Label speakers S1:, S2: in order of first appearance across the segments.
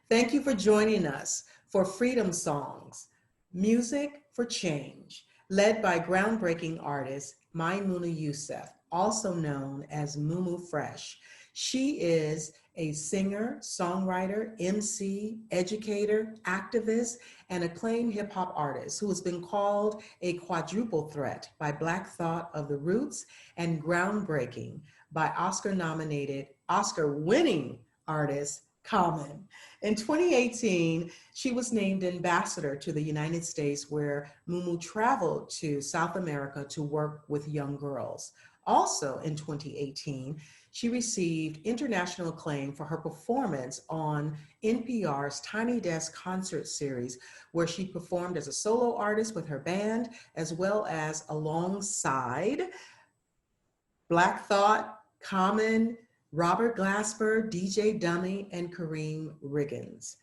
S1: Thank you for joining us for Freedom Songs, Music for Change, led by groundbreaking artist Maimouna Youssef, also known as Mumu Fresh. She is a singer, songwriter, MC, educator, activist, and acclaimed hip hop artist who has been called a quadruple threat by Black Thought of the Roots and groundbreaking by Oscar winning artist Common. In 2018, she was named ambassador to the United States, where Mumu traveled to South America to work with young girls. Also in 2018, she received international acclaim for her performance on NPR's Tiny Desk concert series, where she performed as a solo artist with her band, as well as alongside Black Thought, Common, Robert Glasper, DJ Dummy, and Kareem Riggins.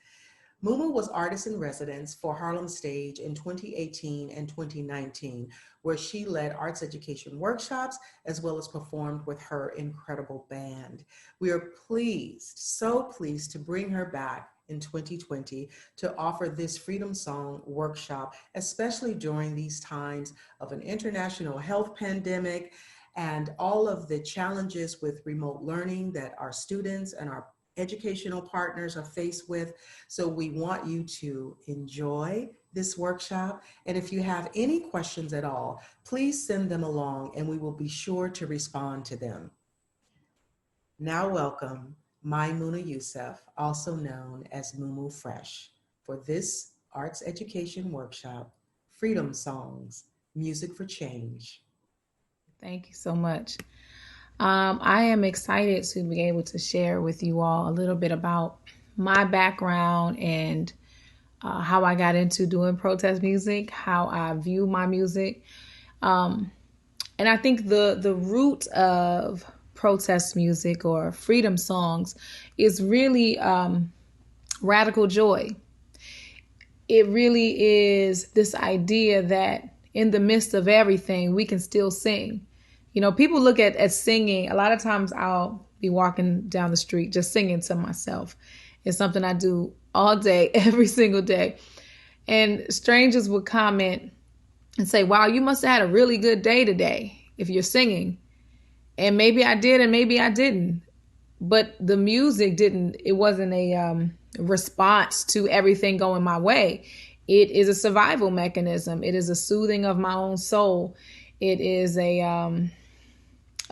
S1: Mumu was artist in residence for Harlem Stage in 2018 and 2019, where she led arts education workshops as well as performed with her incredible band. We are pleased, so pleased to bring her back in 2020 to offer this Freedom Song workshop, especially during these times of an international health pandemic and all of the challenges with remote learning that our students and our educational partners are faced with. So we want you to enjoy this workshop. And if you have any questions at all, please send them along and we will be sure to respond to them. Now welcome Maimouna Youssef, also known as Mumu Fresh, for this arts education workshop, Freedom Songs, Music for Change.
S2: Thank you so much. I am excited to be able to share with you all a little bit about my background and how I got into doing protest music, how I view my music. And I think the root of protest music or freedom songs is really radical joy. It really is this idea that in the midst of everything, we can still sing. You know, people look at singing. A lot of times I'll be walking down the street just singing to myself. It's something I do all day, every single day. And strangers would comment and say, wow, you must have had a really good day today if you're singing. And maybe I did and maybe I didn't. But the music didn't, it wasn't a response to everything going my way. It is a survival mechanism. It is a soothing of my own soul. It is a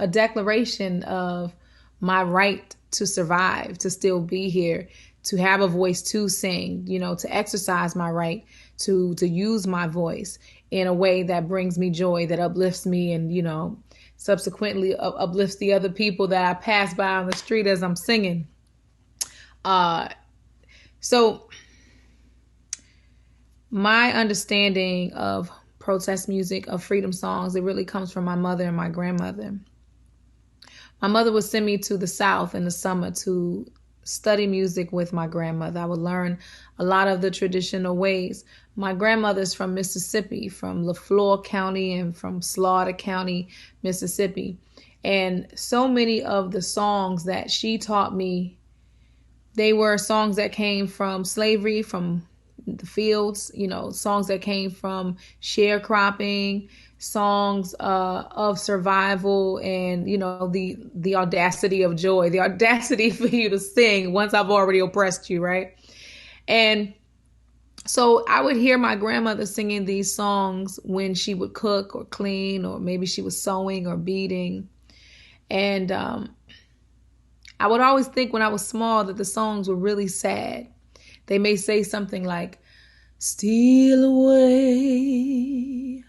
S2: declaration of my right to survive, to still be here, to have a voice to sing, you know, to exercise my right to use my voice in a way that brings me joy, that uplifts me and, you know, subsequently uplifts the other people that I pass by on the street as I'm singing. So my understanding of protest music, of freedom songs, it really comes from my mother and my grandmother. My mother would send me to the South in the summer to study music with my grandmother. I would learn a lot of the traditional ways. My grandmother's from Mississippi, from LaFleur County and from Slaughter County, Mississippi. And so many of the songs that she taught me, they were songs that came from slavery, from the fields, you know, songs that came from sharecropping, songs of survival, and, you know, the audacity of joy, the audacity for you to sing once I've already oppressed you, right? And so I would hear my grandmother singing these songs when she would cook or clean, or maybe she was sewing or beading. And I would always think when I was small that the songs were really sad. They may say something like, steal away,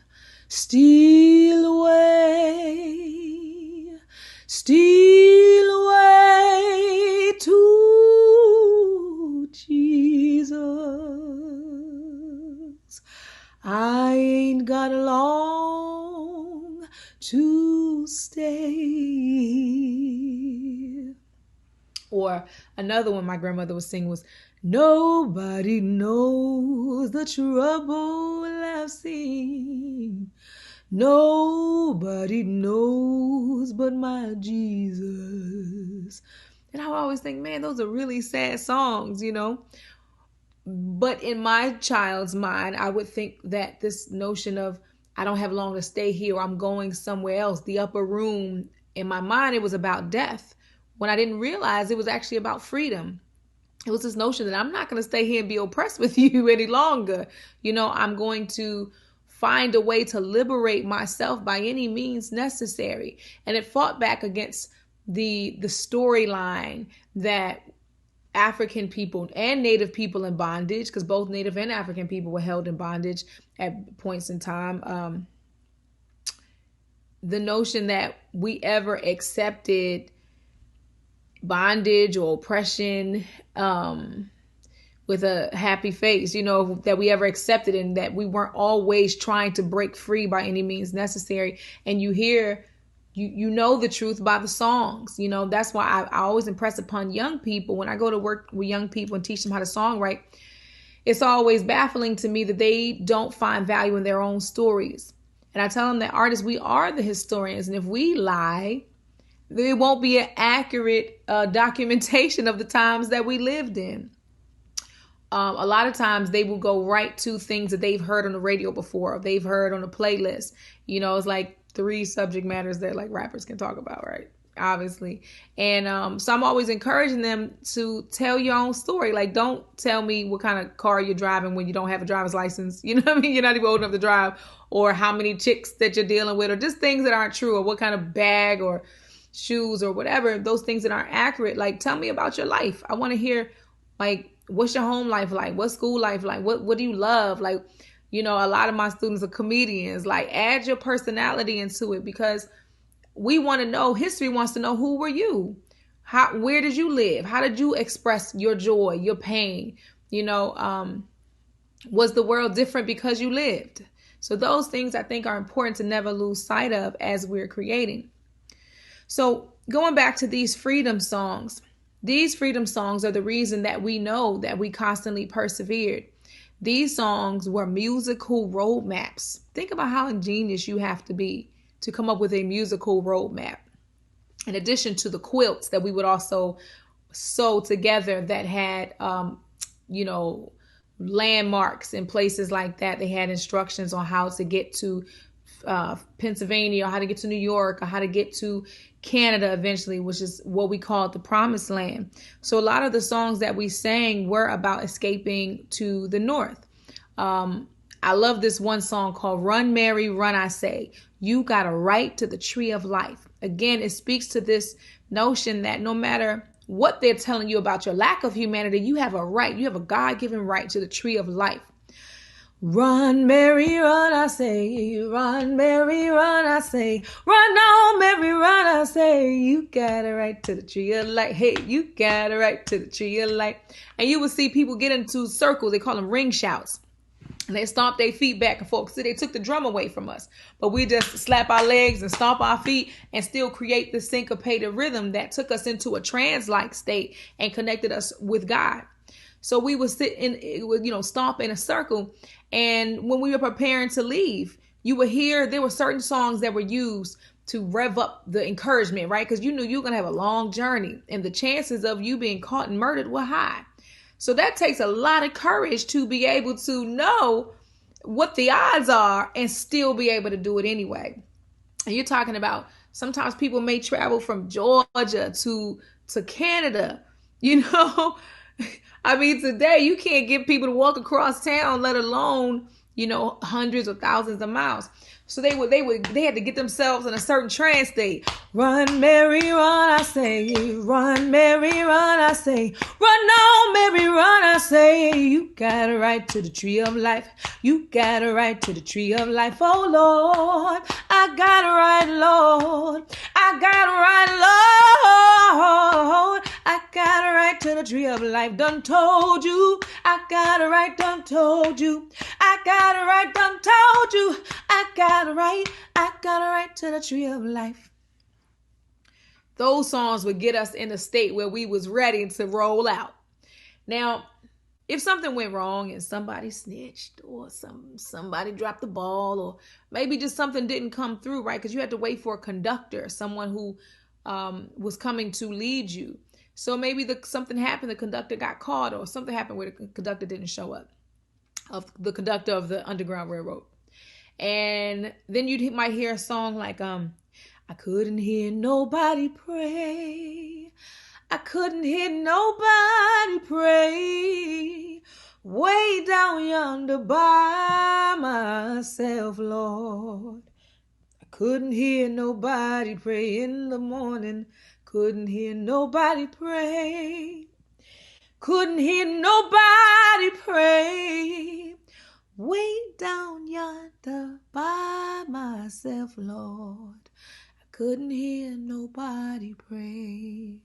S2: steal away, steal away to Jesus. I ain't got long to stay. Or another one my grandmother would sing was, nobody knows the trouble I've seen. Nobody knows but my Jesus. And I would always think, man, those are really sad songs, you know. But in my child's mind, I would think that this notion of I don't have long to stay here, or I'm going somewhere else, the upper room, in my mind, it was about death. When I didn't realize it was actually about freedom. It was this notion that I'm not going to stay here and be oppressed with you any longer. I'm going to find a way to liberate myself by any means necessary. And it fought back against the storyline that African people and Native people in bondage, because both Native and African people were held in bondage at points in time. The notion that we ever accepted bondage or oppression with a happy face, that we ever accepted, and that we weren't always trying to break free by any means necessary. And you hear, you know the truth by the songs. That's why I always impress upon young people when I go to work with young people and teach them how to songwrite. It's always baffling to me that they don't find value in their own stories. And I tell them that artists, we are the historians. And if we lie, there won't be an accurate documentation of the times that we lived in. A lot of times they will go right to things that they've heard on the radio before, or they've heard on a playlist. It's like 3 subject matters that like rappers can talk about, right? Obviously. And so I'm always encouraging them to tell your own story. Like, don't tell me what kind of car you're driving when you don't have a driver's license. You know what I mean? You're not even old enough to drive, or how many chicks that you're dealing with, or just things that aren't true, or what kind of bag or shoes or whatever, those things that aren't accurate. Like, tell me about your life. I want to hear, like, what's your home life like? What's school life like? What do you love? Like, a lot of my students are comedians. Like, add your personality into it, because we want to know, history wants to know, who were you? Where did you live? How did you express your joy, your pain? Was the world different because you lived? So those things I think are important to never lose sight of as we're creating. So going back to these freedom songs are the reason that we know that we constantly persevered. These songs were musical roadmaps. Think about how ingenious you have to be to come up with a musical roadmap. In addition to the quilts that we would also sew together that had, landmarks in places like that. They had instructions on how to get to Pennsylvania, or how to get to New York, or how to get to Canada eventually, which is what we call the promised land. So a lot of the songs that we sang were about escaping to the north. I love this one song called Run Mary Run, I Say. You got a right to the tree of life. Again, it speaks to this notion that no matter what they're telling you about your lack of humanity, you have a right, you have a God-given right to the tree of life. Run, Mary, run, I say. Run, Mary, run, I say. Run on, Mary, run, I say. You got a right to the tree of life. Hey, you got a right to the tree of life. And you will see people get into circles. They call them ring shouts. And they stomp their feet back and forth. So they took the drum away from us. But we just slap our legs and stomp our feet and still create the syncopated rhythm that took us into a trance-like state and connected us with God. So we would sit in, stomp in a circle. And when we were preparing to leave, you would hear there were certain songs that were used to rev up the encouragement, right? Because you knew you were going to have a long journey and the chances of you being caught and murdered were high. So that takes a lot of courage to be able to know what the odds are and still be able to do it anyway. And you're talking about sometimes people may travel from Georgia to Canada, I mean, today you can't get people to walk across town, let alone, hundreds or thousands of miles. So they had to get themselves in a certain trance state. Run, Mary, run, I say. Run, Mary, run, I say. Run on, Mary, run, I say. You got a right to the tree of life. You got a right to the tree of life. Oh, Lord, I got a right, Lord. I got a right, Lord. I got a right to the tree of life. Done told you. I got a right, done told you. I got a right, done told you. I got a right to the tree of life. Those songs would get us in a state where we was ready to roll out. Now, if something went wrong and somebody snitched or somebody dropped the ball, or maybe just something didn't come through, right? Because you had to wait for a conductor, someone who was coming to lead you. So maybe something happened, the conductor got caught, or something happened where the conductor didn't show up, of the conductor of the Underground Railroad. And then you might hear a song like, I couldn't hear nobody pray. I couldn't hear nobody pray. Way down yonder by myself, Lord. I couldn't hear nobody pray in the morning. Couldn't hear nobody pray. Couldn't hear nobody pray. Way down yonder by myself, Lord. I couldn't hear nobody pray.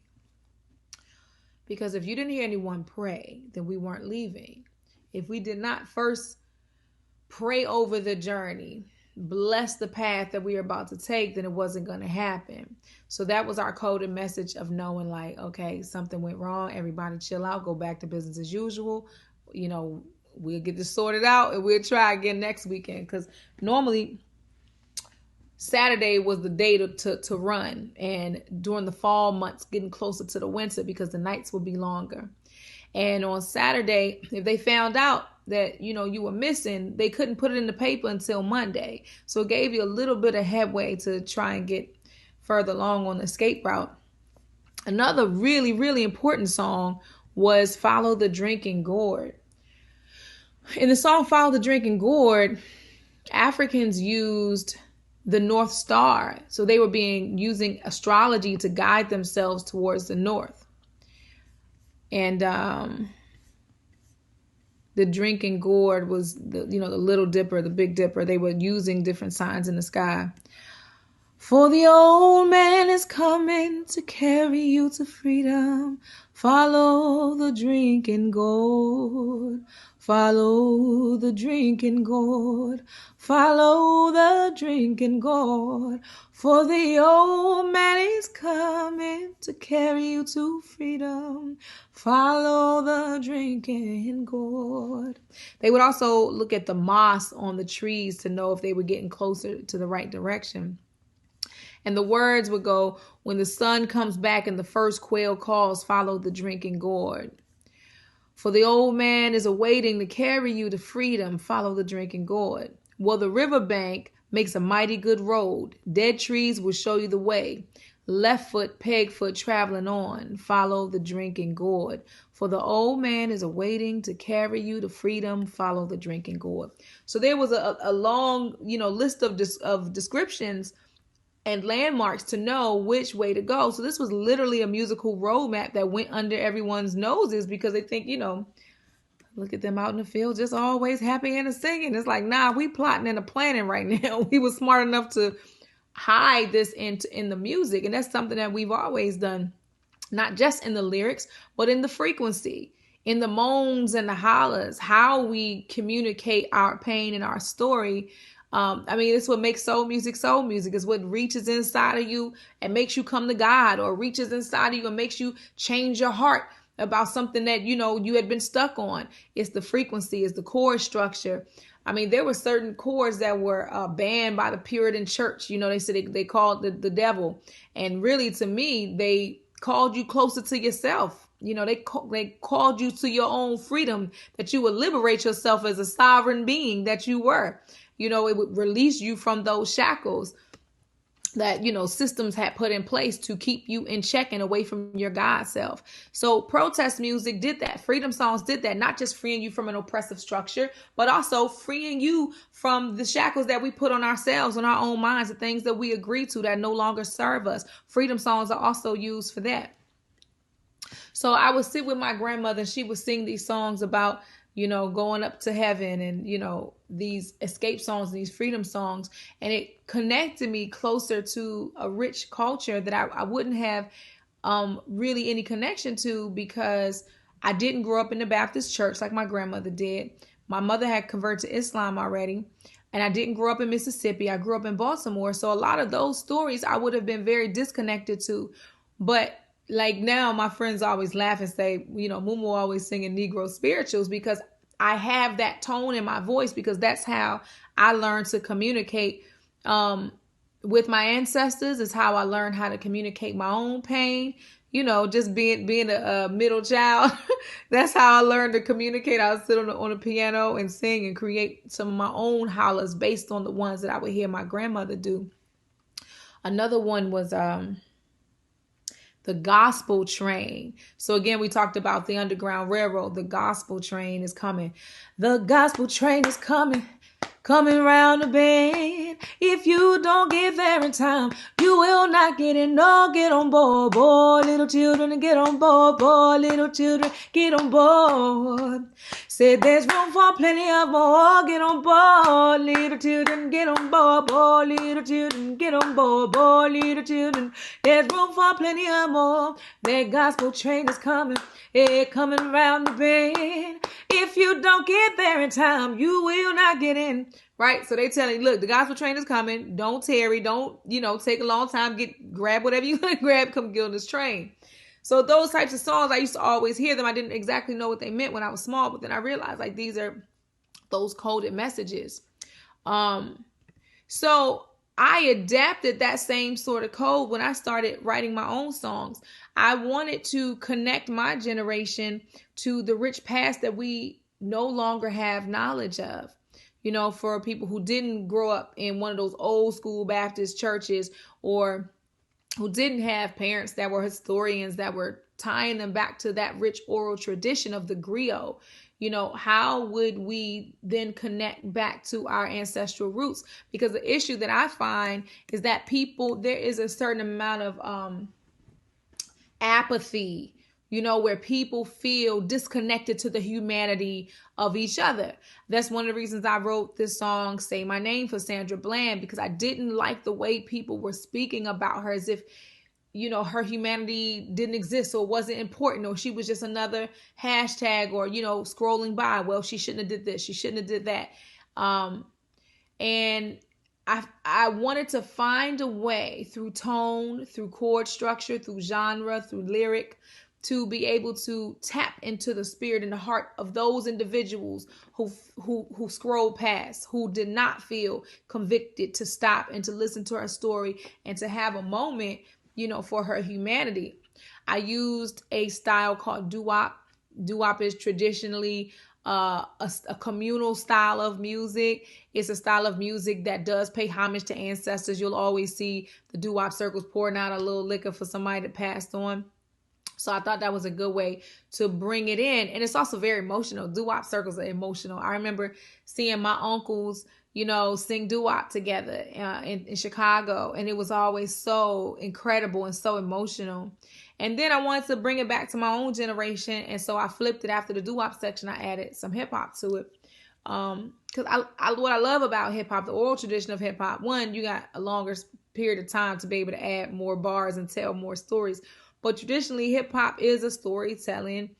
S2: Because if you didn't hear anyone pray, then we weren't leaving. If we did not first pray over the journey, bless the path that we are about to take, then it wasn't going to happen. So that was our coded message of knowing, like, okay, something went wrong. Everybody chill out, go back to business as usual. You know, we'll get this sorted out and we'll try again next weekend. Because normally Saturday was the day to run. And during the fall months, getting closer to the winter, because the nights will be longer. And on Saturday, if they found out that, you know, you were missing, they couldn't put it in the paper until Monday. So it gave you a little bit of headway to try and get further along on the escape route. Another really, really important song was Follow the Drinking Gourd. In the song Follow the Drinking Gourd, Africans used the North Star. So they were using astrology to guide themselves towards the north. And the drinking gourd was the Little Dipper, the Big Dipper. They were using different signs in the sky. For the old man is coming to carry you to freedom. Follow the drinking gourd. Follow the drinking gourd. Follow the drinking gourd. For the old man is coming to carry you to freedom. Follow the drinking gourd. They would also look at the moss on the trees to know if they were getting closer to the right direction. And the words would go, when the sun comes back and the first quail calls, follow the drinking gourd. For the old man is awaiting to carry you to freedom, follow the drinking gourd. Well, the riverbank makes a mighty good road. Dead trees will show you the way. Left foot, peg foot, traveling on, follow the drinking gourd. For the old man is awaiting to carry you to freedom, follow the drinking gourd. So there was a long, list of descriptions and landmarks to know which way to go. So this was literally a musical roadmap that went under everyone's noses, because they think, look at them out in the field, just always happy and singing. It's like, nah, we plotting and planning right now. We were smart enough to hide this in the music. And that's something that we've always done, not just in the lyrics, but in the frequency, in the moans and the hollers, how we communicate our pain and our story. It's what makes soul music. Soul music is what reaches inside of you and makes you come to God, or reaches inside of you and makes you change your heart about something that, you had been stuck on. It's the frequency, it's the chord structure. There were certain chords that were banned by the Puritan church. They said they called the devil. And really, to me, they called you closer to yourself. They called you to your own freedom, that you would liberate yourself as a sovereign being that you were. It would release you from those shackles that, systems had put in place to keep you in check and away from your God self. So protest music did that. Freedom songs did that, not just freeing you from an oppressive structure, but also freeing you from the shackles that we put on ourselves, on our own minds, the things that we agree to that no longer serve us. Freedom songs are also used for that. So I would sit with my grandmother and she would sing these songs about, going up to heaven, and, these escape songs, these freedom songs. And it connected me closer to a rich culture that I wouldn't have really any connection to, because I didn't grow up in the Baptist church like my grandmother did. My mother had converted to Islam already. And I didn't grow up in Mississippi. I grew up in Baltimore. So a lot of those stories I would have been very disconnected to. But like now, my friends always laugh and say, Mumu always singing Negro spirituals, because I have that tone in my voice, because that's how I learned to communicate with my ancestors. Is how I learned how to communicate my own pain, just being a middle child. That's how I learned to communicate. I would sit on the piano and sing and create some of my own hollers based on the ones that I would hear my grandmother do. Another one was the gospel train. So again, we talked about the Underground Railroad. The gospel train is coming. The gospel train is coming round the bend. If you don't get there in time, you will not get in. No, get on board, boy, little children, get on board, boy, little children, get on board. Said there's room for plenty of more. Get on board, little children, get on board, boy, little children, get on board, boy, little children. There's room for plenty of more. That gospel train is coming, coming around the bend. If you don't get there in time, you will not get in. Right? So they telling you, look, the gospel train is coming. Don't tarry. Don't, take a long time. Grab whatever you want to grab. Come get on this train. So those types of songs, I used to always hear them. I didn't exactly know what they meant when I was small, but then I realized like these are those coded messages. So I adapted that same sort of code when I started writing my own songs. I wanted to connect my generation to the rich past that we no longer have knowledge of. For people who didn't grow up in one of those old school Baptist churches, or who didn't have parents that were historians that were tying them back to that rich oral tradition of the griot. How would we then connect back to our ancestral roots? Because the issue that I find is that there is a certain amount of apathy, where people feel disconnected to the humanity of each other. That's one of the reasons I wrote this song, Say My Name, for Sandra Bland, because I didn't like the way people were speaking about her as if, her humanity didn't exist or wasn't important, or she was just another hashtag, or, scrolling by. Well, she shouldn't have did this. She shouldn't have did that. And I wanted to find a way through tone, through chord structure, through genre, through lyric, to be able to tap into the spirit and the heart of those individuals who scrolled past, who did not feel convicted to stop and to listen to her story and to have a moment, for her humanity. I used a style called doo-wop. Doo-wop is traditionally a communal style of music. It's a style of music that does pay homage to ancestors. You'll always see the doo-wop circles pouring out a little liquor for somebody that passed on. So I thought that was a good way to bring it in. And it's also very emotional. Doo-wop circles are emotional. I remember seeing my uncles, sing doo-wop together in Chicago. And it was always so incredible and so emotional. And then I wanted to bring it back to my own generation. And so I flipped it after the doo-wop section. I added some hip hop to it. Because what I love about hip hop, the oral tradition of hip hop, one, you got a longer period of time to be able to add more bars and tell more stories. But traditionally, hip hop is a storytelling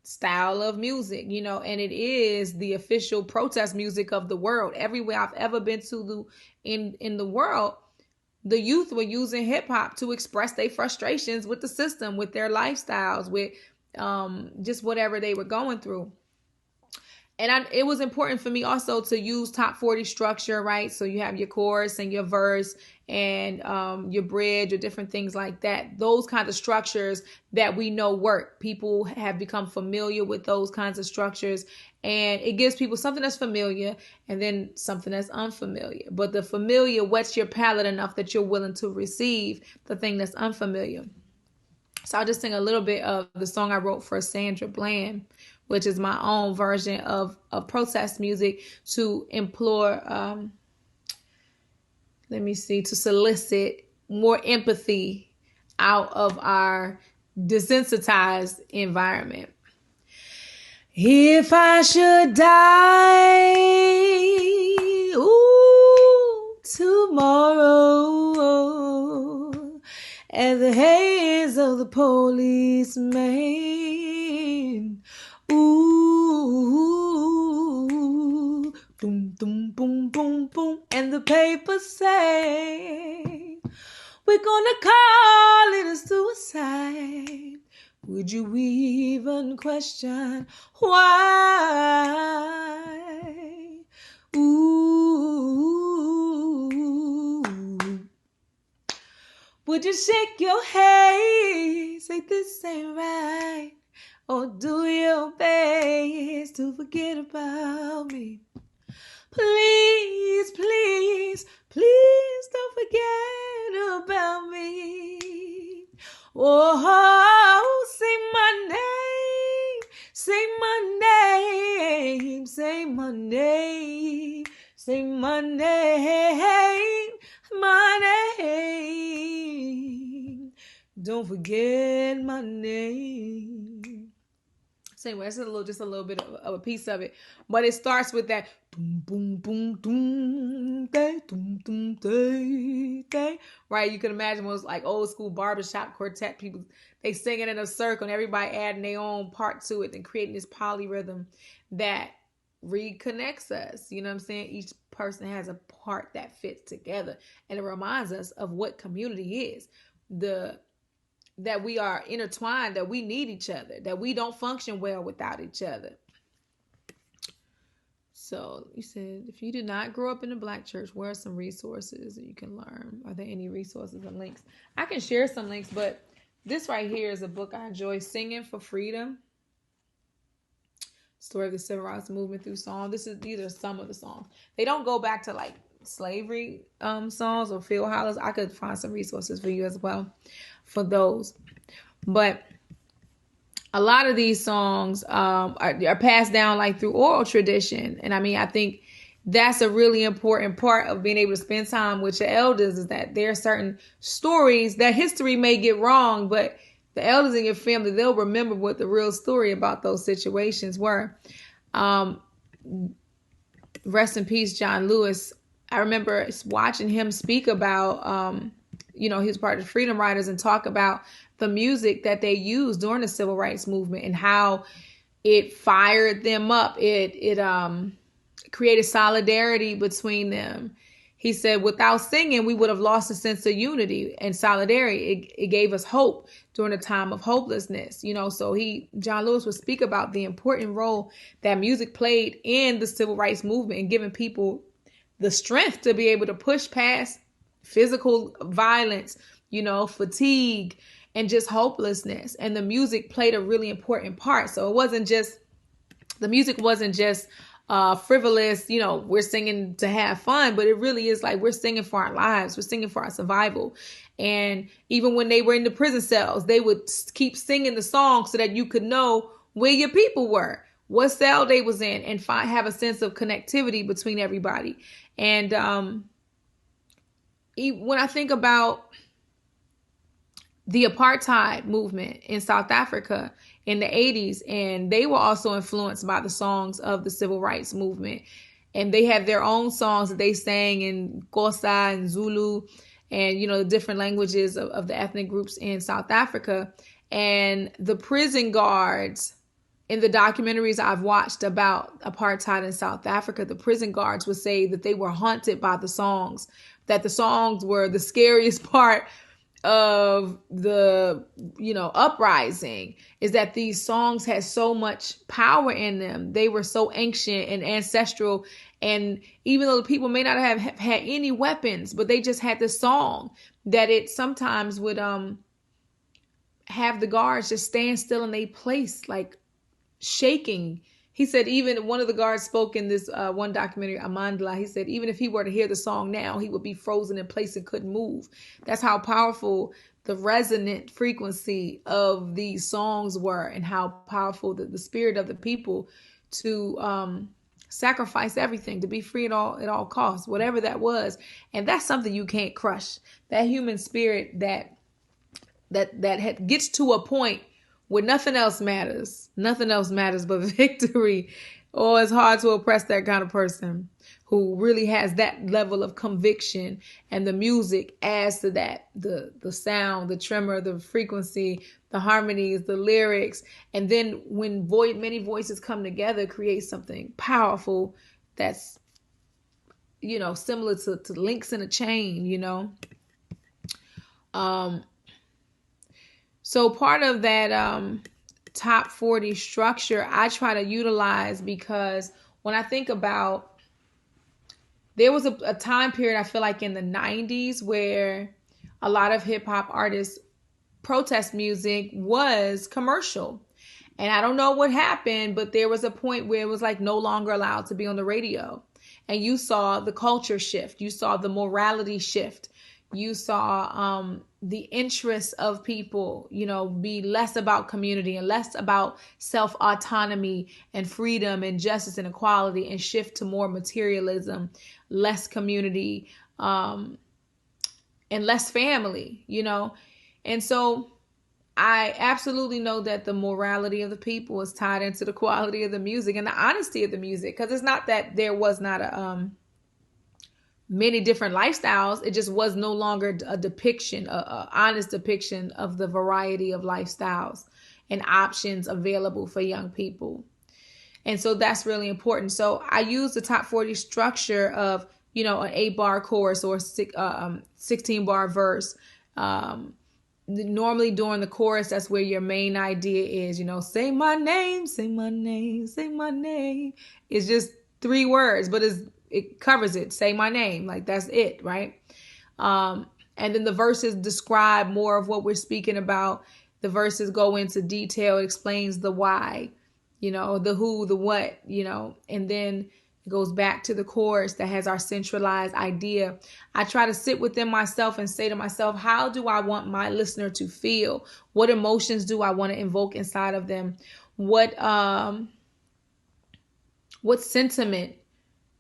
S2: style of music, and it is the official protest music of the world. Everywhere I've ever been to in the world, the youth were using hip hop to express their frustrations with the system, with their lifestyles, with just whatever they were going through. And it was important for me also to use top 40 structure, right? So you have your chorus and your verse and your bridge or different things like that. Those kinds of structures that we know work. People have become familiar with those kinds of structures. And it gives people something that's familiar and then something that's unfamiliar. But the familiar whets your palate enough that you're willing to receive the thing that's unfamiliar. So I'll just sing a little bit of the song I wrote for Sandra Bland, which is my own version of protest music to implore, to solicit more empathy out of our desensitized environment. If I should die, tomorrow, at the hands of the policeman, ooh, boom, boom, boom, boom, boom, and the papers say, we're gonna call it a suicide. Would you even question why? Ooh, would you shake your head say this ain't right, or do your best to forget about me. Please, please, please don't forget about me. Oh, say my name, say my name, say my name, say my name, my name. Don't forget my name. So anyway, that's just a little bit of a piece of it, but it starts with that boom, boom, boom, boom, day, boom, boom, day, day. Right? You can imagine those like old school barbershop quartet people. They singing in a circle, and everybody adding their own part to it and creating this polyrhythm that reconnects us. You know what I'm saying? Each person has a part that fits together, and it reminds us of what community is. That we are intertwined, that we need each other, that we don't function well without each other. So you said, if you did not grow up in a Black church, where are some resources that you can learn? Are there any resources and links? I can share some links, but this right here is a book I enjoy, Singing for Freedom. Story of the Civil Rights Movement through song. These are some of the songs. They don't go back to like slavery songs or field hollers. I could find some resources for you as well for those. But a lot of these songs are passed down like through oral tradition. And I mean, I think that's a really important part of being able to spend time with your elders, is that there are certain stories that history may get wrong, but the elders in your family, they'll remember what the real story about those situations were. Rest in peace, John Lewis. I remember watching him speak about, he was part of the Freedom Riders, and talk about the music that they used during the Civil Rights Movement and how it fired them up. It created solidarity between them. He said, without singing, we would have lost a sense of unity and solidarity. It gave us hope during a time of hopelessness. So John Lewis would speak about the important role that music played in the Civil Rights Movement and giving people the strength to be able to push past physical violence, fatigue, and just hopelessness. And the music played a really important part. So the music wasn't just frivolous, we're singing to have fun, but it really is like we're singing for our lives. We're singing for our survival. And even when they were in the prison cells, they would keep singing the song so that you could know where your people were, what cell they was in, and have a sense of connectivity between everybody. And when I think about the apartheid movement in South Africa in the 80s, and they were also influenced by the songs of the Civil Rights Movement. And they had their own songs that they sang in Xhosa and Zulu and, the different languages of the ethnic groups in South Africa. And the prison guards, in the documentaries I've watched about apartheid in South Africa, the prison guards would say that they were haunted by the songs, that the songs were the scariest part of the uprising, is that these songs had so much power in them. They were so ancient and ancestral, and even though the people may not have had any weapons, but they just had this song that it sometimes would have the guards just stand still in their place, like shaking. He said even one of the guards spoke in this one documentary, Amandla. He said even if he were to hear the song now, he would be frozen in place and couldn't move. That's how powerful the resonant frequency of these songs were, and how powerful the spirit of the people to sacrifice everything to be free at all costs, whatever that was. And that's something you can't crush. That human spirit that gets to a point where nothing else matters but victory. Or it's hard to oppress that kind of person who really has that level of conviction, and the music adds to that, the sound, the tremor, the frequency, the harmonies, the lyrics. And then when many voices come together, create something powerful that's, similar to links in a chain, So part of that top 40 structure I try to utilize, because when I think about, there was a time period, I feel like in the 90s, where a lot of hip hop artists protest music was commercial. And I don't know what happened, but there was a point where it was like no longer allowed to be on the radio. And you saw the culture shift. You saw the morality shift. You saw the interests of people, be less about community and less about self-autonomy and freedom and justice and equality, and shift to more materialism, less community, and less family, And so I absolutely know that the morality of the people is tied into the quality of the music and the honesty of the music. Because it's not that there was not many different lifestyles. It just was no longer a depiction, a honest depiction of the variety of lifestyles and options available for young people. And so that's really important. So I use the top 40 structure of, an 8-bar chorus or 16-bar verse. Normally during the chorus, that's where your main idea is, say my name, say my name, say my name. It's just 3 words, but it covers it. Say my name. Like, that's it, right? And then the verses describe more of what we're speaking about. The verses go into detail. It explains the why, the who, the what, and then it goes back to the chorus that has our centralized idea. I try to sit within myself and say to myself, how do I want my listener to feel? What emotions do I want to invoke inside of them? What sentiment,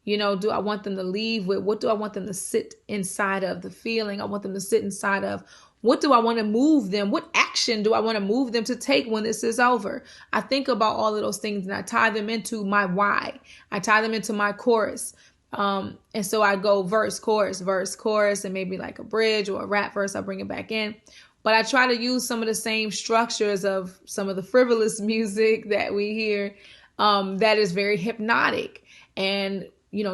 S2: do I want them to leave with? What do I want them to sit inside of? The feeling I want them to sit inside of. What do I want to move them? What action do I want to move them to take when this is over? I think about all of those things and I tie them into my why. I tie them into my chorus. And so I go verse, chorus, and maybe like a bridge or a rap verse. I'll bring it back in. But I try to use some of the same structures of some of the frivolous music that we hear that is very hypnotic, and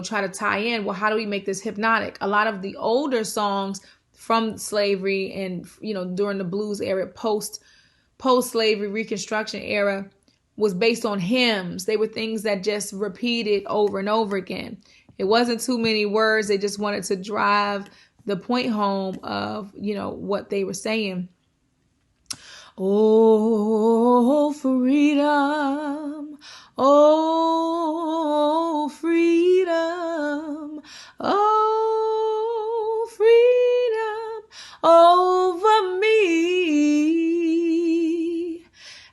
S2: try to tie in, well, how do we make this hypnotic? A lot of the older songs from slavery and, during the blues era, post-slavery Reconstruction era, was based on hymns. They were things that just repeated over and over again. It wasn't too many words. They just wanted to drive the point home of, what they were saying. Oh, freedom. Oh, freedom. Oh, freedom over me.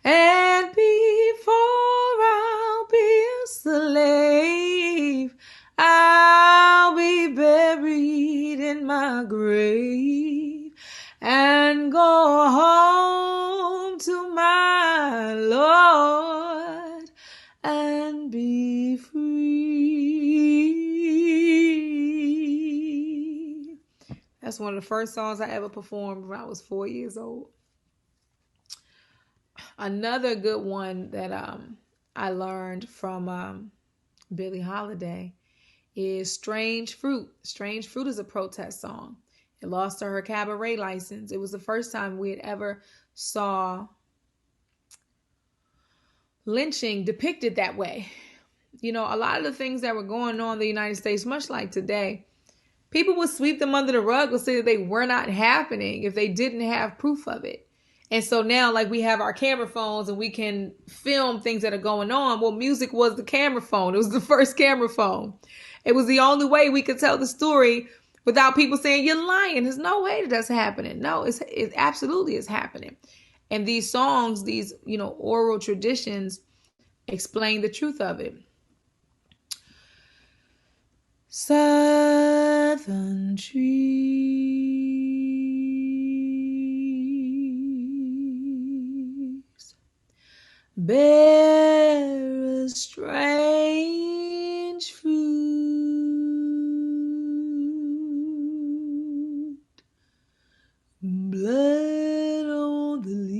S2: And before I'll be a slave, I'll be buried in my grave and go home to my Lord and be free. That's one of the first songs I ever performed when I was 4 years old. Another good one that I learned from Billie Holiday is Strange Fruit. Strange Fruit is a protest song. It lost her cabaret license. It was the first time we had ever saw lynching depicted that way. A lot of the things that were going on in the United States, much like today, people would sweep them under the rug or say that they were not happening if they didn't have proof of it. And so now, like, we have our camera phones and we can film things that are going on. Well, music was the camera phone. It was the first camera phone. It was the only way we could tell the story without people saying, you're lying. There's no way that that's happening. No, it absolutely is happening. And these songs, these, oral traditions explain the truth of it. Southern trees bear a strange fruit, blood on the leaves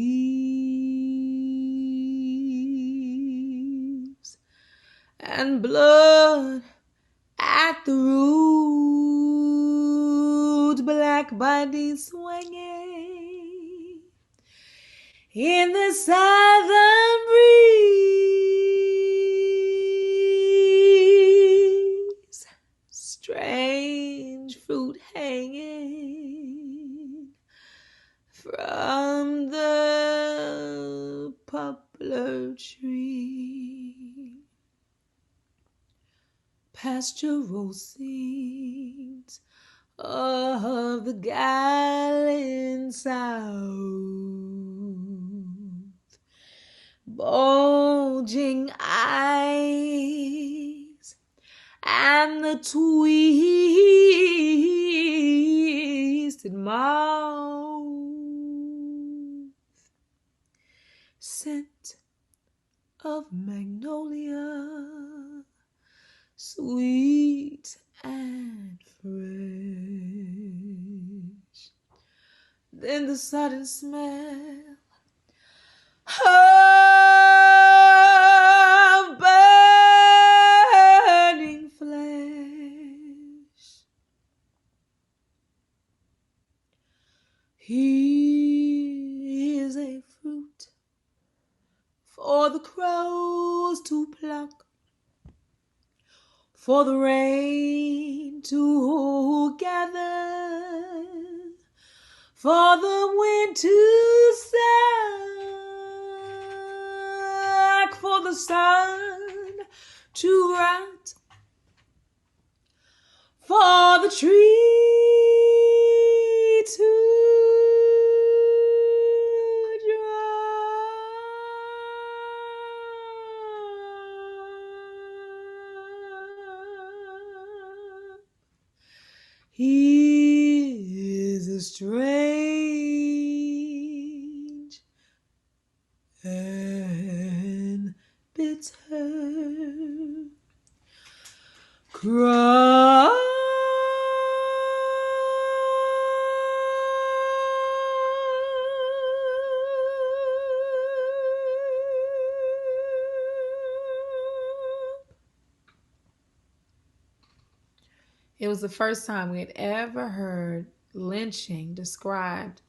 S2: and blood at the root, black body swinging in the southern breeze, strange fruit hanging from pastoral scenes of the gallant South, bulging eyes and the twisted mouth, scent of magnolia, sweet and fresh. Then the sudden smell of burning flesh. Here is a fruit for the crows to pluck, for the rain to gather, for the wind to suck, for the sun to rot, for the tree to drop. He is a strange and bitter cry. It was the first time we had ever heard lynching described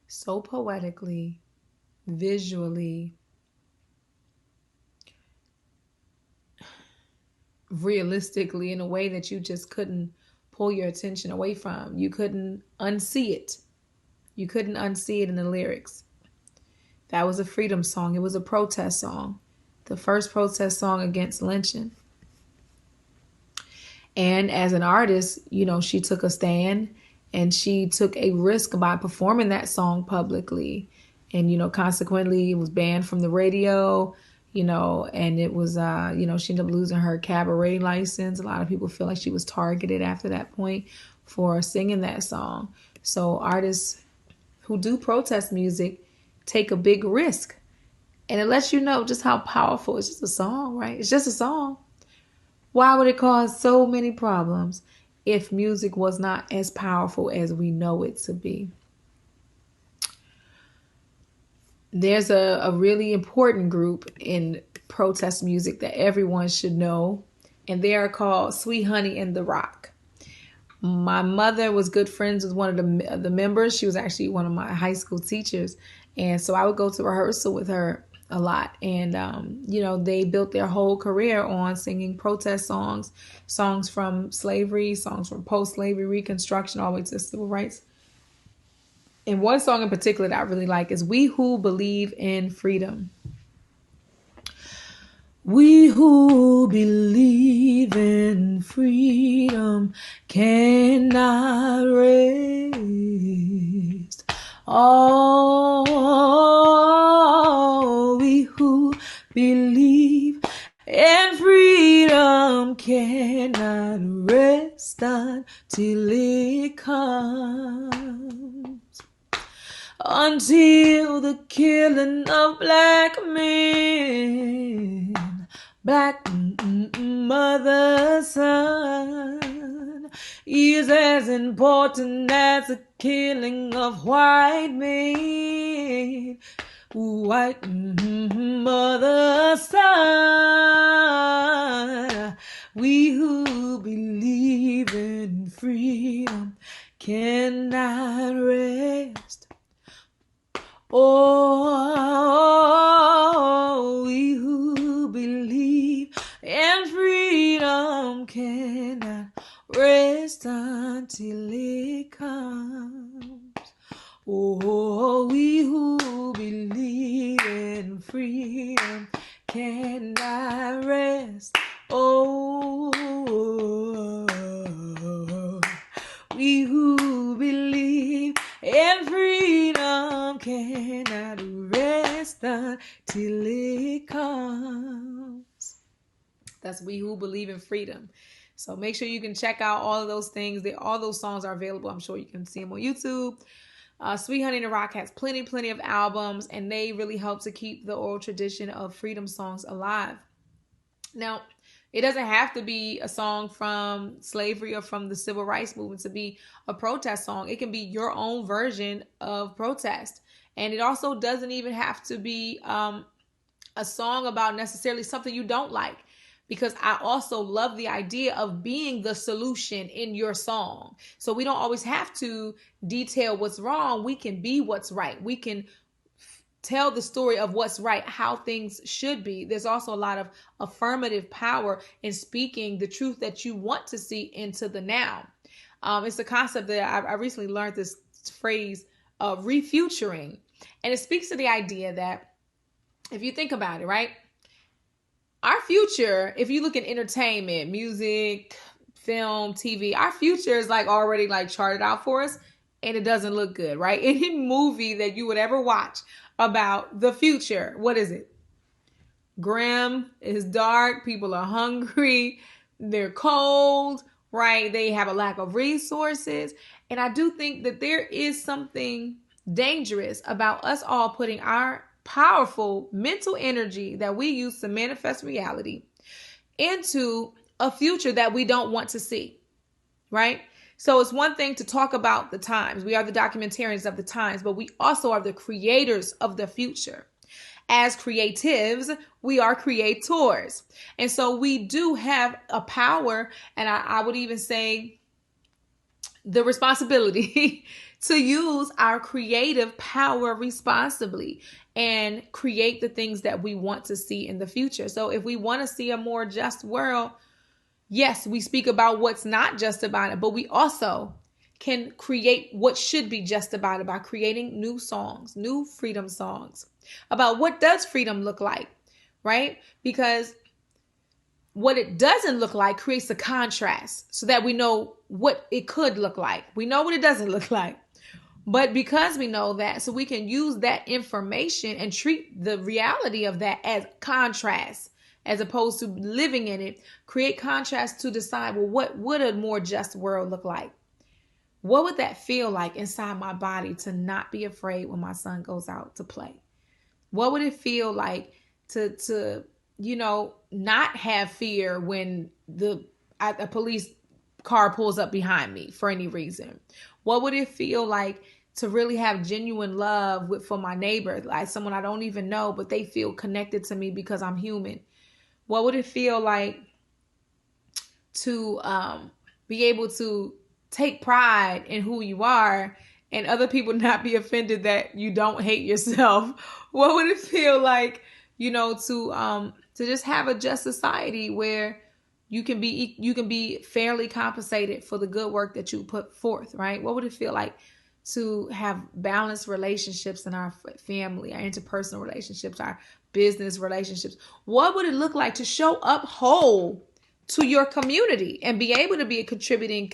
S2: so poetically, visually, realistically, in a way that you just couldn't pull your attention away from. You couldn't unsee it. You couldn't unsee it in the lyrics. That was a freedom song. It was a protest song. The first protest song against lynching. And as an artist, you know, she took a stand and she took a risk by performing that song publicly. And, you know, consequently, it was banned from the radio, you know, and it was, you know, she ended up losing her cabaret license. A lot of people feel like she was targeted after that point for singing that song. So artists who do protest music take a big risk. And it lets you know just how powerful. It's just a song, right? It's just a song. Why would it cause so many problems if music was not as powerful as we know it to be? There's a really important group in protest music that everyone should know, and they are called Sweet Honey and the Rock. My mother was good friends with one of the members. She was actually one of my high school teachers, and so I would go to rehearsal with her a lot. And, you know, they built their whole career on singing protest songs, songs from slavery, songs from post-slavery Reconstruction, all the way to civil rights. And one song in particular that I really like is We Who Believe in Freedom. We who believe in freedom cannot rest. Oh, we who believe in freedom cannot rest until it comes. Until the killing of black men, black mother, son, is as important as the killing of white men, white mother, son. We who believe in freedom cannot rest. Oh, we who believe in freedom cannot rest until it comes. Oh, we who believe in freedom cannot rest. Oh, cannot rest until it comes. That's we who believe in freedom. So make sure you can check out all of those things. All those songs are available. I'm sure you can see them on YouTube. Sweet Honey in the Rock has plenty of albums, and they really help to keep the oral tradition of freedom songs alive. Now, it doesn't have to be a song from slavery or from the civil rights movement to be a protest song. It can be your own version of protest. And it also doesn't even have to be a song about necessarily something you don't like, because I also love the idea of being the solution in your song. So we don't always have to detail what's wrong. We can be what's right. We can tell the story of what's right, how things should be. There's also a lot of affirmative power in speaking the truth that you want to see into the now. It's a concept that I recently learned this phrase of refuturing. And it speaks to the idea that if you think about it, right? Our future, if you look at entertainment, music, film, TV, our future is like already like charted out for us, and it doesn't look good, right? Any movie that you would ever watch about the future, what is it? Grim, it's dark, people are hungry, they're cold, right? They have a lack of resources. And I do think that there is something dangerous about us all putting our powerful mental energy that we use to manifest reality into a future that we don't want to see, right? So it's one thing to talk about the times. We are the documentarians of the times, but we also are the creators of the future. As creatives, we are creators. And so we do have a power, and I would even say the responsibility to use our creative power responsibly and create the things that we want to see in the future. So if we want to see a more just world, yes, we speak about what's not just about it, but we also can create what should be just about it by creating new songs, new freedom songs about what does freedom look like, right? Because what it doesn't look like creates a contrast so that we know what it could look like. We know what it doesn't look like. But because we know that, so we can use that information and treat the reality of that as contrast, as opposed to living in it, create contrast to decide, well, what would a more just world look like? What would that feel like inside my body to not be afraid when my son goes out to play? What would it feel like to not have fear when a police car pulls up behind me for any reason? What would it feel like to really have genuine love for my neighbor, like someone I don't even know, but they feel connected to me because I'm human? What would it feel like to be able to take pride in who you are and other people not be offended that you don't hate yourself? What would it feel like, to just have a just society where you can be fairly compensated for the good work that you put forth, right? What would it feel like to have balanced relationships in our family, our interpersonal relationships, our business relationships? What would it look like to show up whole to your community and be able to be a contributing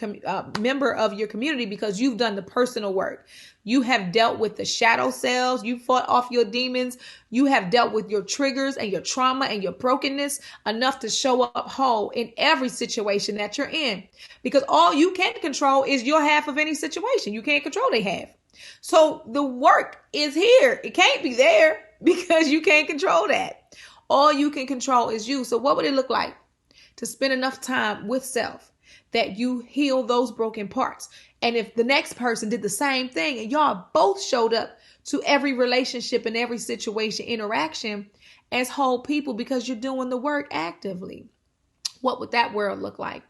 S2: member of your community because you've done the personal work? You have dealt with the shadow selves. You fought off your demons. You have dealt with your triggers and your trauma and your brokenness enough to show up whole in every situation that you're in, because all you can control is your half of any situation. You can't control their half. So the work is here. It can't be there because you can't control that. All you can control is you. So what would it look like to spend enough time with self that you heal those broken parts? And if the next person did the same thing and y'all both showed up to every relationship and every situation, interaction as whole people because you're doing the work actively, what would that world look like?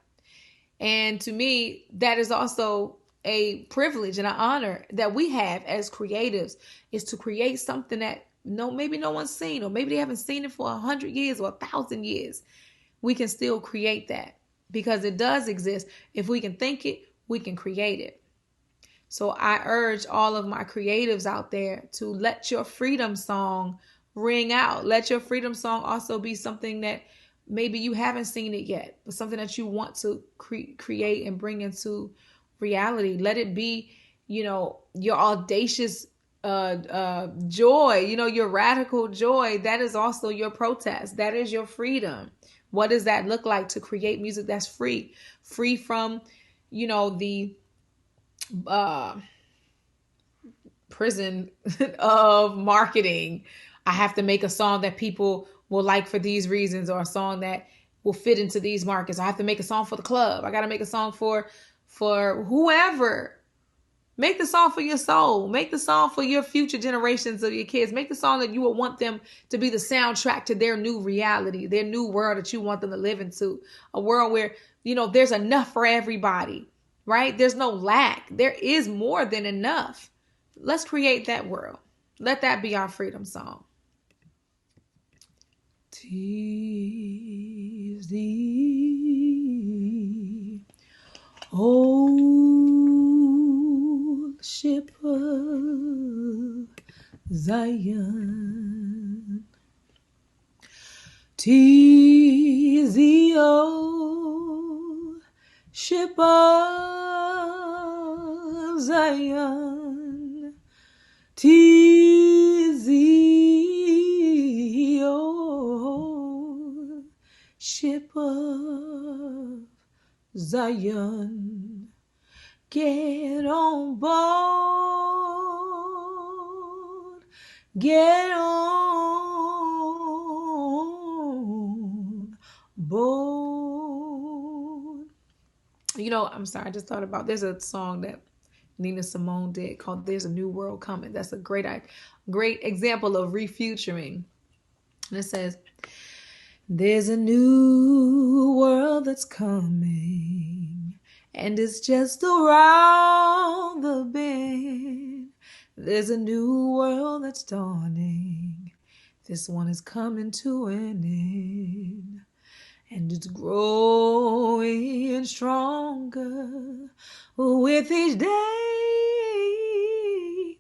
S2: And to me, that is also a privilege and an honor that we have as creatives, is to create something that maybe no one's seen, or maybe they haven't seen it for 100 years or 1,000 years. We can still create that because it does exist. If we can think it, we can create it. So I urge all of my creatives out there to let your freedom song ring out. Let your freedom song also be something that maybe you haven't seen it yet, but something that you want to create and bring into reality. Let it be, your audacious joy, your radical joy, that is also your protest. That is your freedom. What does that look like to create music that's free from, the prison of marketing? I have to make a song that people will like for these reasons, or a song that will fit into these markets. I have to make a song for the club. I got to make a song for whoever. Make the song for your soul. Make the song for your future generations of your kids. Make the song that you will want them to be the soundtrack to their new reality, their new world that you want them to live into. A world where, there's enough for everybody, right? There's no lack. There is more than enough. Let's create that world. Let that be our freedom song. 'Tis thee, old ship of Zion. 'Tis the old ship of Zion. 'Tis the old ship of Zion. Get on board. Get on board. I'm sorry, I just thought about, there's a song that Nina Simone did called "There's a New World Coming." That's a great example of refuturing. And it says, there's a new world that's coming, and it's just around the bend. There's a new world that's dawning. This one is coming to an end, and it's growing stronger with each day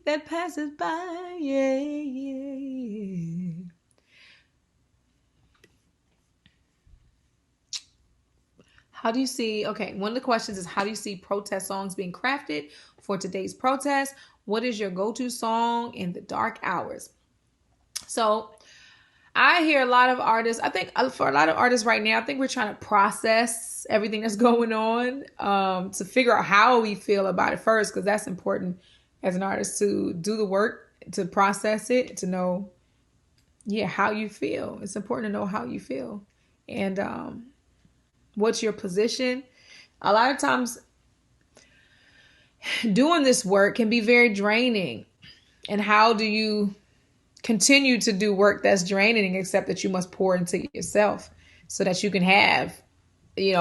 S2: that passes by. Yeah, yeah, yeah. How do you see, one of the questions is, how do you see protest songs being crafted for today's protest? What is your go-to song in the dark hours? So I hear a lot of artists, I think for a lot of artists right now, I think we're trying to process everything that's going on, to figure out how we feel about it first, because that's important as an artist, to do the work, to process it, to know, how you feel. It's important to know how you feel. And what's your position? A lot of times doing this work can be very draining. And how do you continue to do work that's draining, except that you must pour into yourself so that you can have,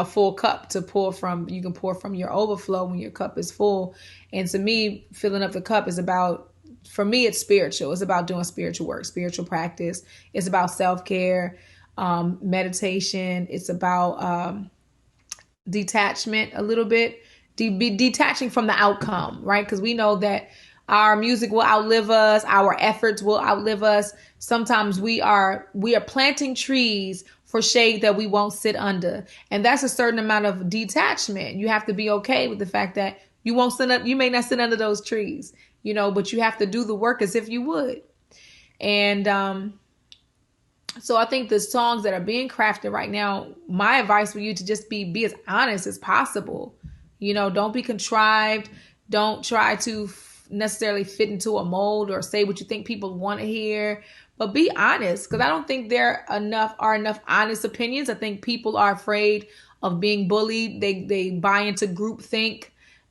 S2: full cup to pour from. You can pour from your overflow when your cup is full. And to me, filling up the cup is about, for me, it's spiritual. It's about doing spiritual work, spiritual practice. It's about self-care, meditation. It's about detachment a little bit, detaching from the outcome, right? Because we know that our music will outlive us. Our efforts will outlive us. Sometimes we are planting trees for shade that we won't sit under. And that's a certain amount of detachment. You have to be okay with the fact that you may not sit under those trees, but you have to do the work as if you would. And so I think the songs that are being crafted right now, my advice for you to just be as honest as possible. Don't be contrived. Don't try to necessarily fit into a mold or say what you think people want to hear, but be honest. Because I don't think there are enough honest opinions. I think people are afraid of being bullied. They buy into groupthink.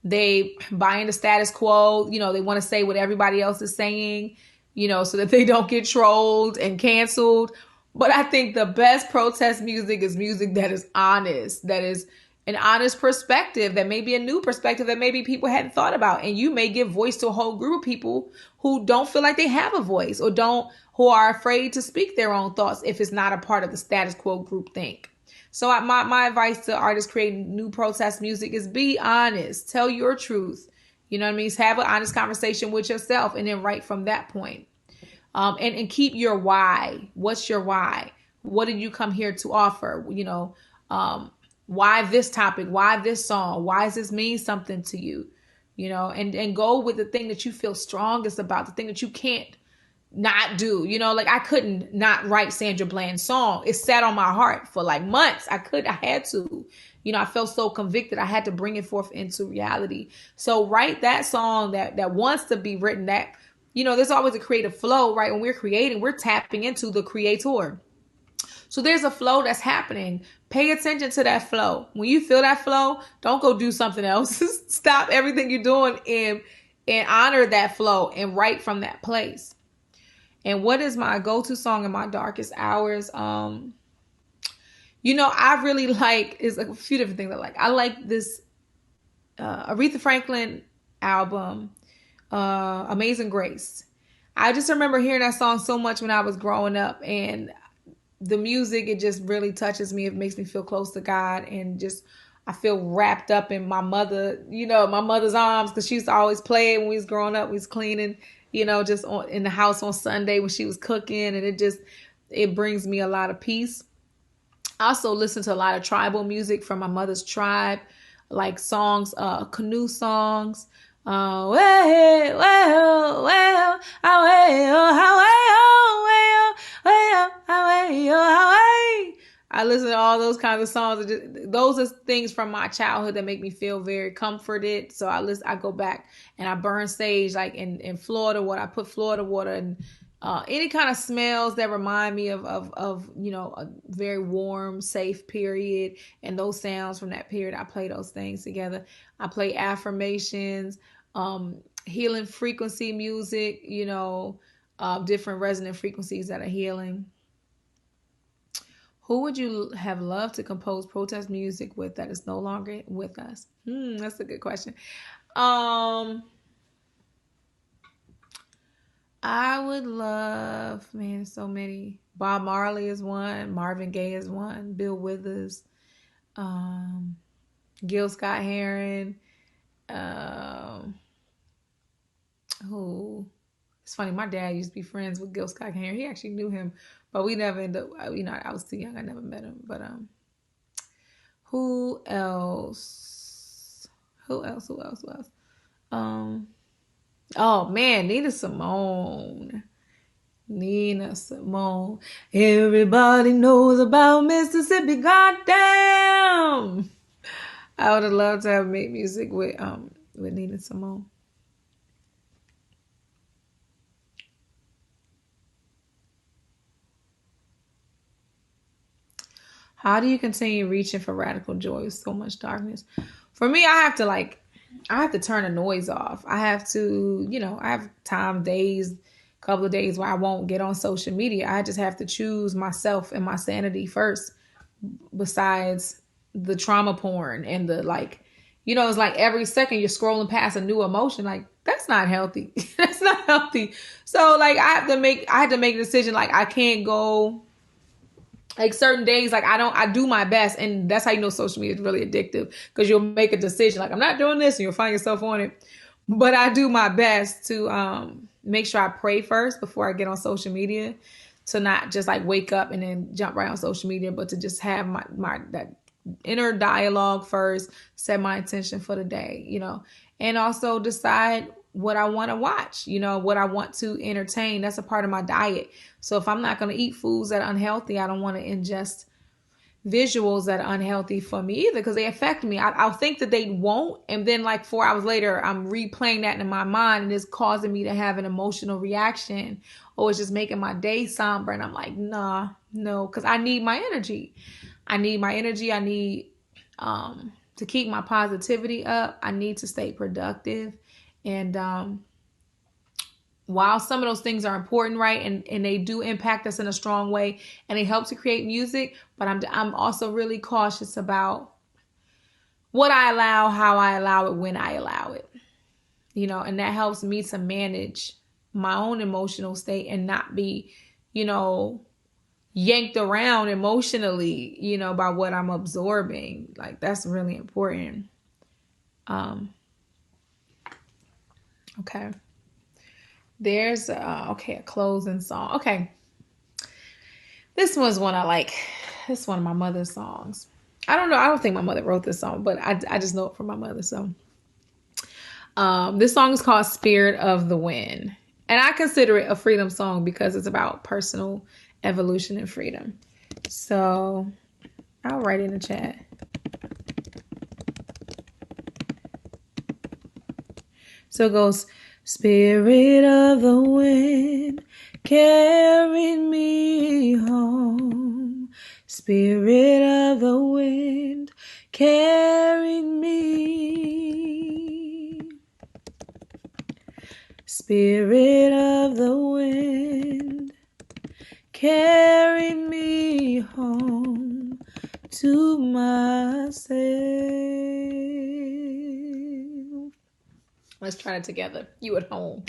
S2: They buy into status quo. They want to say what everybody else is saying, so that they don't get trolled and canceled. But I think the best protest music is music that is honest, that is an honest perspective, that may be a new perspective that maybe people hadn't thought about. And you may give voice to a whole group of people who don't feel like they have a voice, or who are afraid to speak their own thoughts if it's not a part of the status quo group think. So my advice to artists creating new protest music is be honest, tell your truth. You know what I mean? Have an honest conversation with yourself, and then write from that point. And keep your why. What's your why? What did you come here to offer? Why this topic? Why this song? Why does this mean something to you? and go with the thing that you feel strongest about, the thing that you can't not do. Like I couldn't not write Sandra Bland's song. It sat on my heart for like months. I had to. I felt so convicted. I had to bring it forth into reality. So write that song that wants to be written. That there's always a creative flow, right? When we're creating, we're tapping into the creator. So there's a flow that's happening. Pay attention to that flow. When you feel that flow, don't go do something else. Stop everything you're doing and honor that flow and write from that place. And what is my go-to song in my darkest hours? I really like, is a few different things I like. I like this Aretha Franklin album, Amazing Grace. I just remember hearing that song so much when I was growing up, and the music, it just really touches me. It makes me feel close to God, and just I feel wrapped up in my mother, my mother's arms, because she used to always play it when we was growing up. We was cleaning, just in the house on Sunday when she was cooking, and it brings me a lot of peace. I also listen to a lot of tribal music from my mother's tribe, like songs, canoe songs. Well, well, well, I listen to all those kinds of songs. Those are things from my childhood that make me feel very comforted. So I go back and I burn sage, like in Florida water. I put Florida water and any kind of smells that remind me of a very warm, safe period, and those sounds from that period. I play those things together. I play affirmations, healing frequency music, different resonant frequencies that are healing. Who would you have loved to compose protest music with that is no longer with us? That's a good question. I would love, man, so many. Bob Marley is one. Marvin Gaye is one. Bill Withers. Gil Scott-Heron. Who? It's funny, my dad used to be friends with Gil Scott-Heron. He actually knew him, but we never ended up, I was too young. I never met him. But who else? Oh man, Nina Simone. Everybody knows about Mississippi, goddamn. I would have loved to have made music with Nina Simone. How do you continue reaching for radical joy with so much darkness? For me, I have to turn the noise off. I have to, I have couple of days where I won't get on social media. I just have to choose myself and my sanity first, besides the trauma porn and the it's like every second you're scrolling past a new emotion. Like, that's not healthy. That's not healthy. So I had to make a decision. Like, I can't go like certain days, like I do my best. And that's how social media is really addictive, because you'll make a decision like, I'm not doing this, and you'll find yourself on it. But I do my best to make sure I pray first before I get on social media, to not just like wake up and then jump right on social media, but to just have my that inner dialogue first, set my intention for the day, and also decide what I want to watch, what I want to entertain. That's a part of my diet. So if I'm not going to eat foods that are unhealthy, I don't want to ingest visuals that are unhealthy for me either, because they affect me. I'll think that they won't, and then like 4 hours later, I'm replaying that in my mind, and it's causing me to have an emotional reaction, or it's just making my day somber. And I'm like, nah, no, because I need my energy. I need to keep my positivity up. I need to stay productive. And while some of those things are important, right, and they do impact us in a strong way, and they help to create music, but I'm also really cautious about what I allow, how I allow it, when I allow it, and that helps me to manage my own emotional state and not be, yanked around emotionally, by what I'm absorbing. Like, that's really important. Okay. There's a closing song. Okay. This one's one I like. This is one of my mother's songs. I don't know. I don't think my mother wrote this song, but I just know it from my mother. So This song is called Spirit of the Wind. And I consider it a freedom song because it's about personal evolution and freedom. So I'll write it in the chat. So it goes, Spirit of the wind, carry me home. Spirit of the wind, carry me. Spirit of the wind, carry me home to myself. Let's try it together. You at home.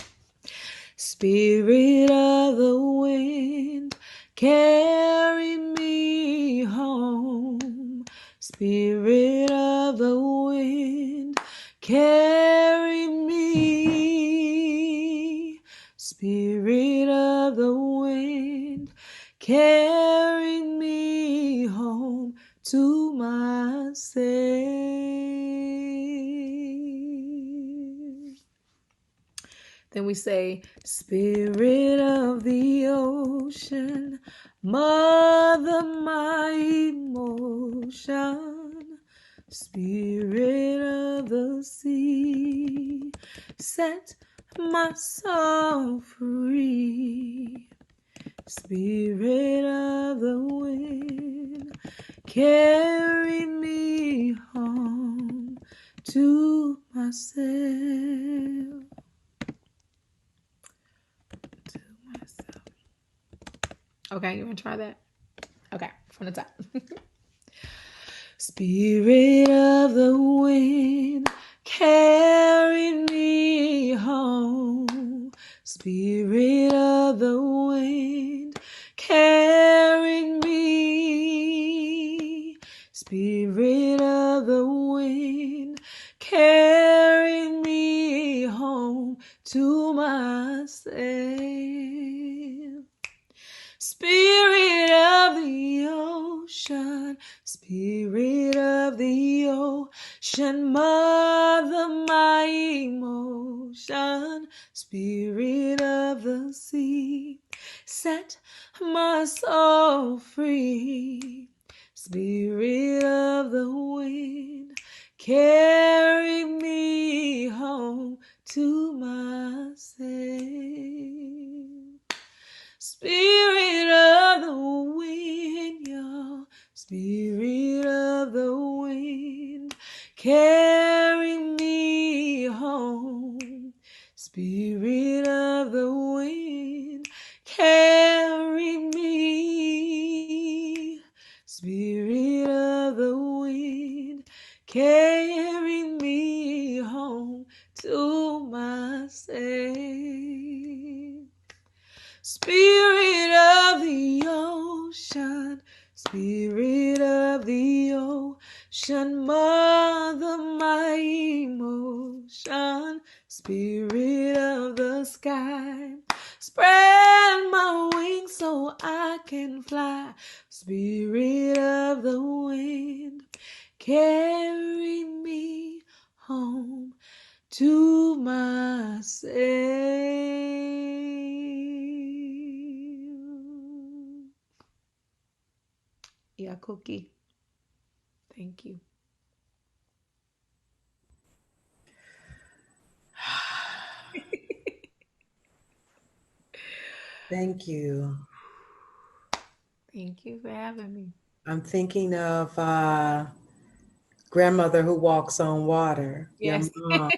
S2: Spirit of the wind, carry me home. Spirit of the wind, carry me. Spirit of the wind, carry me home to myself. Then we say, Spirit of the ocean, mother my emotion. Spirit of the sea, set my soul free. Spirit of the wind, carry me home to myself. Okay, you want to try that? Okay, from the top. Spirit of the wind, carry me home. Spirit of the wind, carry me. Spirit of the wind, carry me home to myself. Spirit of the ocean, Spirit of the ocean, mother my emotion. Spirit of the sea, set my soul free. Spirit of the wind, carry me home to myself. Spirit of the wind, y'all. Spirit of the wind, carry me home. Spirit of the wind, carry me. Spirit of the wind, carry me home to myself. Spirit of the ocean, Spirit of the ocean, mother my emotion. Spirit of the sky, spread my wings so I can fly. Spirit of the wind, carry me home to myself. Yeah, Cookie. Thank you.
S1: Thank you.
S2: Thank you for having me.
S1: I'm thinking of grandmother who walks on water, your
S2: Yes.
S1: mom,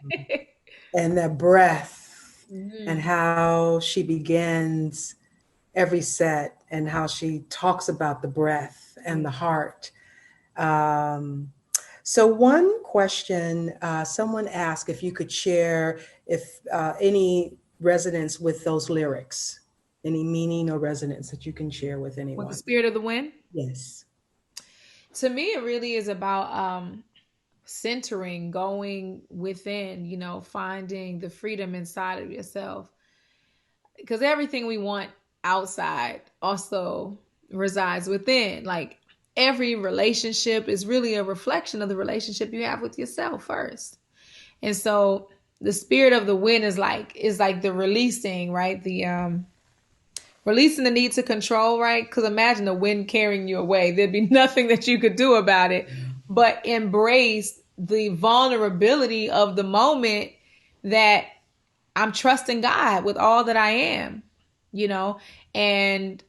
S1: and that breath, and
S2: Mhm.
S1: how she begins every set, and how she talks about the breath and the heart. Um, so one question, someone asked if you could share if any resonance with those lyrics, any meaning or resonance that you can share with
S2: With the
S1: anyone.
S2: spirit of the wind.
S1: Yes.
S2: To me, it really is about centering, going within, finding the freedom inside of yourself. Because everything we want outside also resides within. Like every relationship is really a reflection of the relationship you have with yourself first. And so the spirit of the wind is like the releasing, right? The releasing the need to control, right? Because imagine the wind carrying you away. There'd be nothing that you could do about it, but embrace the vulnerability of the moment that I'm trusting God with all that I am, you know, and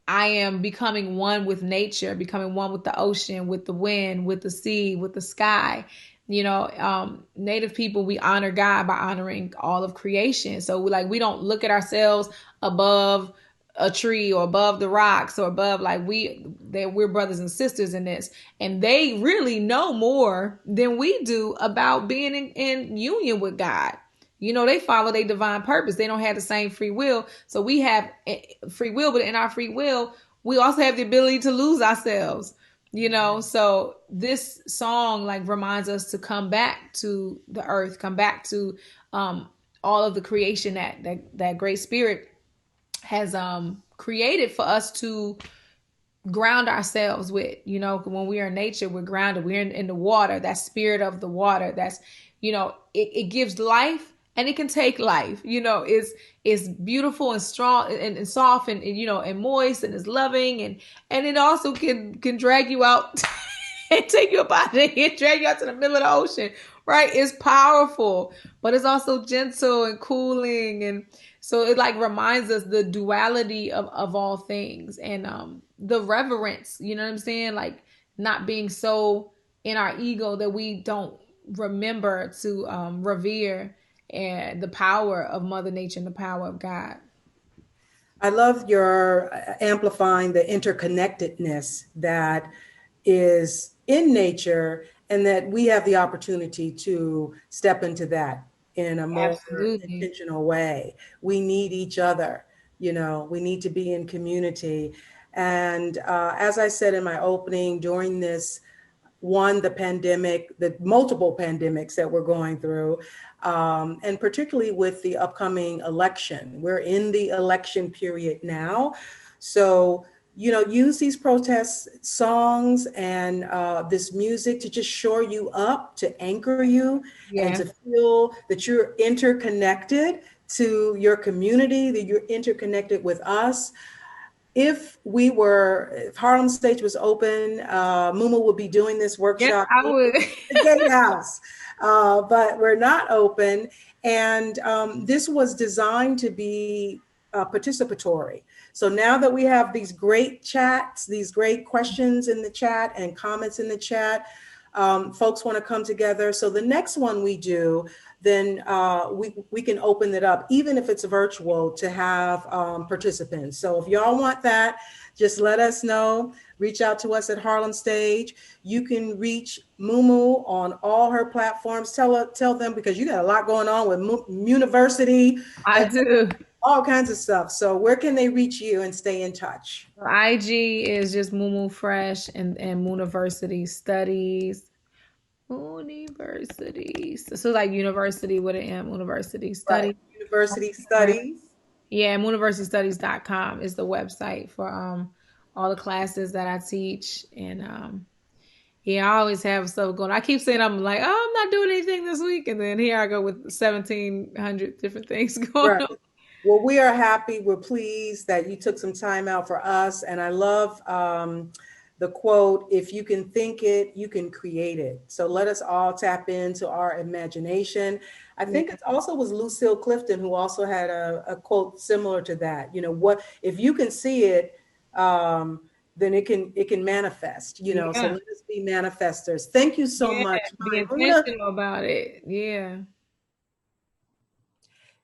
S2: I am becoming one with nature, becoming one with the ocean, with the wind, with the sea, with the sky. Native people, we honor God by honoring all of creation. So we don't look at ourselves above a tree or above the rocks or above, like we're brothers and sisters in this. And they really know more than we do about being in union with God. They follow their divine purpose. They don't have the same free will. So we have free will, but in our free will, we also have the ability to lose ourselves. So this song reminds us to come back to the earth, come back to all of the creation that great spirit has created for us to ground ourselves with. When we are in nature, we're grounded. We're in the water, that spirit of the water. That's, it gives life, and it can take life. It's beautiful and strong and soft and moist, and it's loving, and it also can drag you out and take you up out of here, drag you out to the middle of the ocean, right? It's powerful, but it's also gentle and cooling. And so it reminds us the duality of all things, and the reverence, you know what I'm saying? Not being so in our ego that we don't remember to revere and the power of Mother Nature and the power of God.
S1: I love your amplifying the interconnectedness that is in nature, and that we have the opportunity to step into that in a more
S2: Absolutely.
S1: intentional way. We need each other, we need to be in community. And as I said in my opening, during this the pandemic, the multiple pandemics that we're going through, and particularly with the upcoming election. We're in the election period now. So, use these protest songs and this music to just shore you up, to anchor you, and
S2: Yeah.
S1: to feel that you're interconnected to your community, that you're interconnected with us. If Harlem Stage was open, Mumu would be doing this
S2: Yes,
S1: workshop
S2: I
S1: in
S2: would.
S1: the gatehouse, but we're not open. And this was designed to be participatory. So now that we have these great chats, these great questions in the chat and comments in the chat, folks want to come together. So the next one we do, then we can open it up, even if it's virtual, to have participants. So if y'all want that, just let us know. Reach out to us at Harlem Stage. You can reach Mumu on all her platforms. Tell them, because you got a lot going on with University
S2: I
S1: and
S2: do.
S1: all kinds of stuff. So where can they reach you and stay in touch?
S2: IG is just Mumu Fresh and Mooniversity Studies. Universities. So university with an M, University
S1: Right.
S2: Studies.
S1: University Studies.
S2: Yeah, mooniversitystudies.com is the website for all the classes that I teach. And yeah, I always have stuff going. I keep saying I'm like, oh, I'm not doing anything this week, and then here I go with 1,700 different things going
S1: Right.
S2: on.
S1: Well, we are happy. We're pleased that you took some time out for us. And I love the quote, if you can think it, you can create it. So let us all tap into our imagination. I think it also was Lucille Clifton who also had a quote similar to that. What if you can see it, then it can manifest, so
S2: Yeah,
S1: let us be manifestors. Thank you so
S2: yeah.
S1: much,
S2: Be
S1: Maimouna.
S2: intentional about it. Yeah.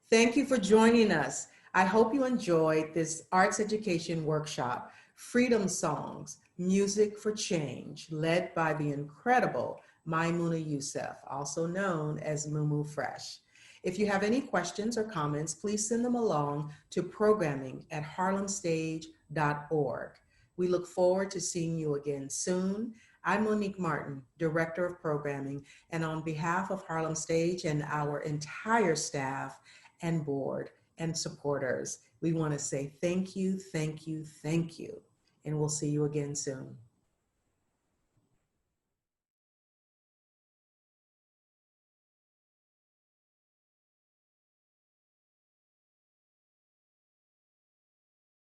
S1: Thank you for joining us. I hope you enjoyed this arts education workshop, Freedom Songs, Music for Change, led by the incredible Maimouna Youssef, also known as Mumu Fresh. If you have any questions or comments, please send them along to programming@harlemstage.org. We look forward to seeing you again soon. I'm Monique Martin, Director of Programming, and on behalf of Harlem Stage and our entire staff and board and supporters, we want to say thank you, thank you, thank you, and we'll see you again soon.